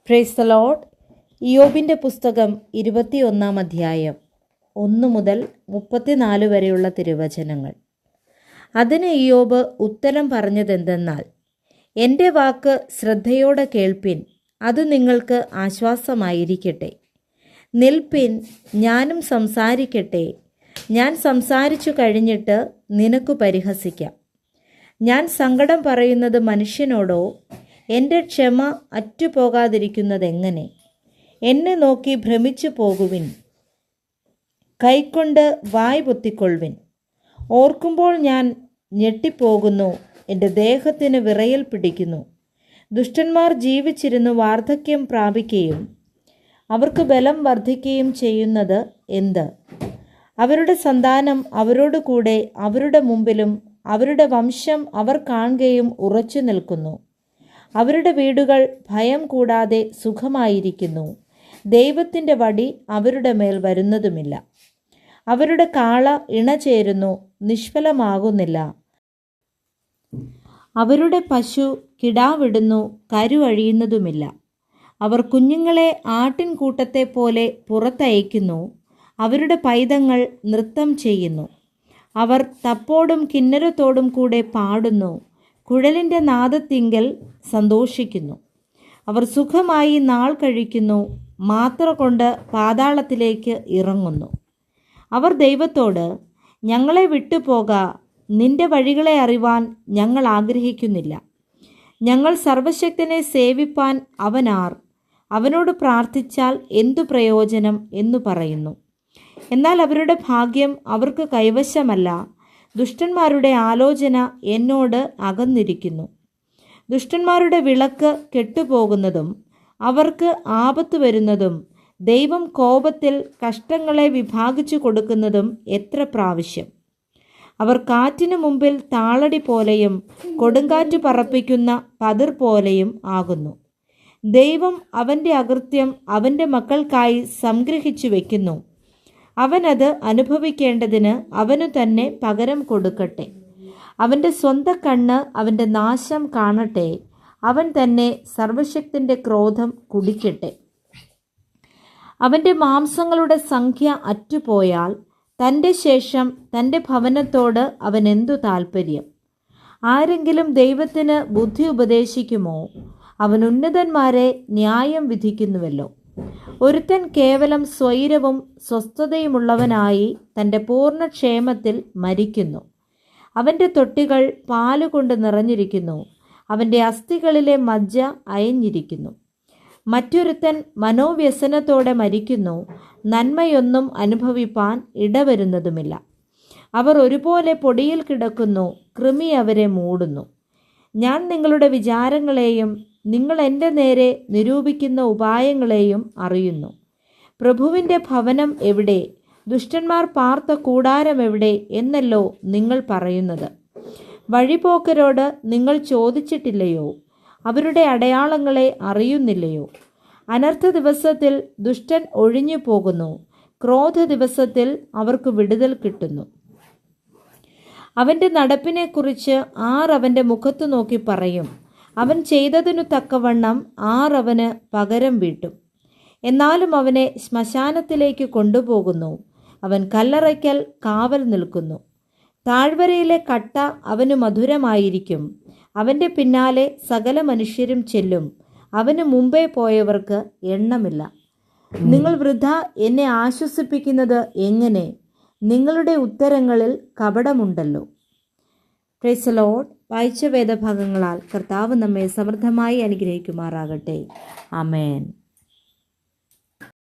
Praise the Lord. ഇയ്യോബിൻ്റെ പുസ്തകം 21 അധ്യായം 1 മുതൽ 34 വരെയുള്ള തിരുവചനങ്ങൾ. അതിന് ഇയ്യോബ് ഉത്തരം പറഞ്ഞതെന്തെന്നാൽ, എൻ്റെ വാക്ക് ശ്രദ്ധയോടെ കേൾപ്പിൻ, അത് നിങ്ങൾക്ക് ആശ്വാസമായിരിക്കട്ടെ. നിൽപ്പിൻ, ഞാനും സംസാരിക്കട്ടെ. ഞാൻ സംസാരിച്ചു കഴിഞ്ഞിട്ട് നിനക്കു പരിഹസിക്കാം. ഞാൻ സങ്കടം പറയുന്നത് മനുഷ്യനോടോ? എൻ്റെ ക്ഷമ അറ്റുപോകാതിരിക്കുന്നതെങ്ങനെ? എന്നെ നോക്കി ഭ്രമിച്ചു പോകുവിൻ, കൈക്കൊണ്ട് വായ് പൊത്തിക്കൊള്ളുവിൻ. ഓർക്കുമ്പോൾ ഞാൻ ഞെട്ടിപ്പോകുന്നു, എൻ്റെ ദേഹത്തിന് വിറയൽ പിടിക്കുന്നു. ദുഷ്ടന്മാർ ജീവിച്ചിരുന്ന് വാർദ്ധക്യം പ്രാപിക്കുകയും അവർക്ക് ബലം വർദ്ധിക്കുകയും ചെയ്യുന്നത് എന്ത്? അവരുടെ സന്താനം അവരോട് കൂടെ അവരുടെ മുമ്പിലും അവരുടെ വംശം അവർ കാണുകയും ഉറച്ചു നിൽക്കുന്നു. അവരുടെ വീടുകൾ ഭയം കൂടാതെ സുഖമായിരിക്കുന്നു. ദൈവത്തിൻ്റെ വടി അവരുടെ മേൽ വരുന്നതുമില്ല. അവരുടെ കാള ഇണചേരുന്നു, നിഷ്ഫലമാകുന്നില്ല. അവരുടെ പശു കിടാവിടുന്നു, കരുവഴിയുന്നതുമില്ല. അവർ കുഞ്ഞുങ്ങളെ ആട്ടിൻകൂട്ടത്തെ പോലെ പുറത്തയക്കുന്നു. അവരുടെ പൈതങ്ങൾ നൃത്തം ചെയ്യുന്നു. അവർ തപ്പോടും കിന്നരത്തോടും കൂടെ പാടുന്നു, കുഴലിൻ്റെ നാദത്തിങ്കൽ സന്തോഷിക്കുന്നു. അവർ സുഖമായി നാൾ കഴിക്കുന്നു, മാത്ര കൊണ്ട് പാതാളത്തിലേക്ക് ഇറങ്ങുന്നു. അവർ ദൈവത്തോട്, ഞങ്ങളെ വിട്ടുപോക, നിന്റെ വഴികളെ അറിവാൻ ഞങ്ങൾ ആഗ്രഹിക്കുന്നില്ല. ഞങ്ങൾ സർവശക്തനെ സേവിപ്പാൻ അവനാർ? അവനോട് പ്രാർത്ഥിച്ചാൽ എന്തു പ്രയോജനം എന്നു പറയുന്നു. എന്നാൽ അവരുടെ ഭാഗ്യം അവർക്ക് കൈവശമല്ല. ദുഷ്ടന്മാരുടെ ആലോചന എന്നോട് അകന്നിരിക്കുന്നു. ദുഷ്ടന്മാരുടെ വിളക്ക് കെട്ടുപോകുന്നതും അവർക്ക് ആപത്ത് വരുന്നതും ദൈവം കോപത്തിൽ കഷ്ടങ്ങളെ വിഭാഗിച്ചു കൊടുക്കുന്നതും എത്ര പ്രാവശ്യം. അവർ കാറ്റിനു മുമ്പിൽ താളടി പോലെയും കൊടുങ്കാറ്റ് പറപ്പിക്കുന്ന പതിർ പോലെയും ആകുന്നു. ദൈവം അവൻ്റെ അകൃത്യം അവൻ്റെ മക്കൾക്കായി സംഗ്രഹിച്ചു വയ്ക്കുന്നു. അവനത് അനുഭവിക്കേണ്ടതിന് അവനു തന്നെ പകരം കൊടുക്കട്ടെ. അവൻ്റെ സ്വന്തം കണ്ണ് അവൻ്റെ നാശം കാണട്ടെ. അവൻ തന്നെ സർവശക്തൻ്റെ ക്രോധം കുടിക്കട്ടെ. അവൻ്റെ മാംസങ്ങളുടെ സംഖ്യ അറ്റുപോയാൽ തൻ്റെ ശേഷം തൻ്റെ ഭവനത്തോട് അവൻ എന്തു താൽപ്പര്യം? ആരെങ്കിലും ദൈവത്തിന് ബുദ്ധി ഉപദേശിക്കുമോ? അവൻ ഉന്നതന്മാരെ ന്യായം വിധിക്കുന്നുവല്ലോ. ഒരുത്തൻ കേവലം സ്വൈരവും സ്വസ്ഥതയുമുള്ളവനായി തൻ്റെ പൂർണ്ണക്ഷേമത്തിൽ മരിക്കുന്നു. അവൻ്റെ തൊട്ടികൾ പാലുകൊണ്ട് നിറഞ്ഞിരിക്കുന്നു. അവൻ്റെ അസ്ഥികളിലെ മജ്ജ അയഞ്ഞിരിക്കുന്നു. മറ്റൊരുത്തൻ മനോവ്യസനത്തോടെ മരിക്കുന്നു. നന്മയൊന്നും അനുഭവിപ്പാൻ ഇടവരുന്നതുമില്ല. അവർ ഒരുപോലെ പൊടിയിൽ കിടക്കുന്നു, കൃമി അവരെ മൂടുന്നു. ഞാൻ നിങ്ങളുടെ വിചാരങ്ങളെയും നിങ്ങൾ എൻ്റെ നേരെ നിരൂപിക്കുന്ന ഉപായങ്ങളെയും അറിയുന്നു. പ്രഭുവിൻ്റെ ഭവനം എവിടെ? ദുഷ്ടന്മാർ പാർത്ത കൂടാരം എവിടെ എന്നല്ലോ നിങ്ങൾ പറയുന്നത്. വഴിപോക്കരോട് നിങ്ങൾ ചോദിച്ചിട്ടില്ലയോ? അവരുടെ അടയാളങ്ങളെ അറിയുന്നില്ലയോ? അനർത്ഥ ദിവസത്തിൽ ദുഷ്ടൻ ഒഴിഞ്ഞു പോകുന്നു. ക്രോധ ദിവസത്തിൽ അവർക്ക് വിടുതൽ കിട്ടുന്നു. അവൻ്റെ നടപ്പിനെക്കുറിച്ച് ആർ അവൻ്റെ മുഖത്തു നോക്കി പറയും? അവൻ ചെയ്തതിനു തക്കവണ്ണം ആർ അവന് പകരം വീട്ടും? എന്നാലും അവനെ ശ്മശാനത്തിലേക്ക് കൊണ്ടുപോകുന്നു. അവൻ കല്ലറയ്ക്കൽ കാവൽ നിൽക്കുന്നു. താഴ്വരയിലെ കട്ട അവന് മധുരമായിരിക്കും. അവൻ്റെ പിന്നാലെ സകല മനുഷ്യരും ചെല്ലും. അവന് മുമ്പേ പോയവർക്ക് എണ്ണമില്ല. നിങ്ങൾ വൃഥ എന്നെ ആശ്വസിപ്പിക്കുന്നത് എങ്ങനെ? നിങ്ങളുടെ ഉത്തരങ്ങളിൽ കപടമുണ്ടല്ലോ. Praise the Lord. വായിച്ച വേദഭാഗങ്ങളാൽ കർത്താവ് നമ്മെ സമൃദ്ധമായി അനുഗ്രഹിക്കുമാറാകട്ടെ. ആമേൻ.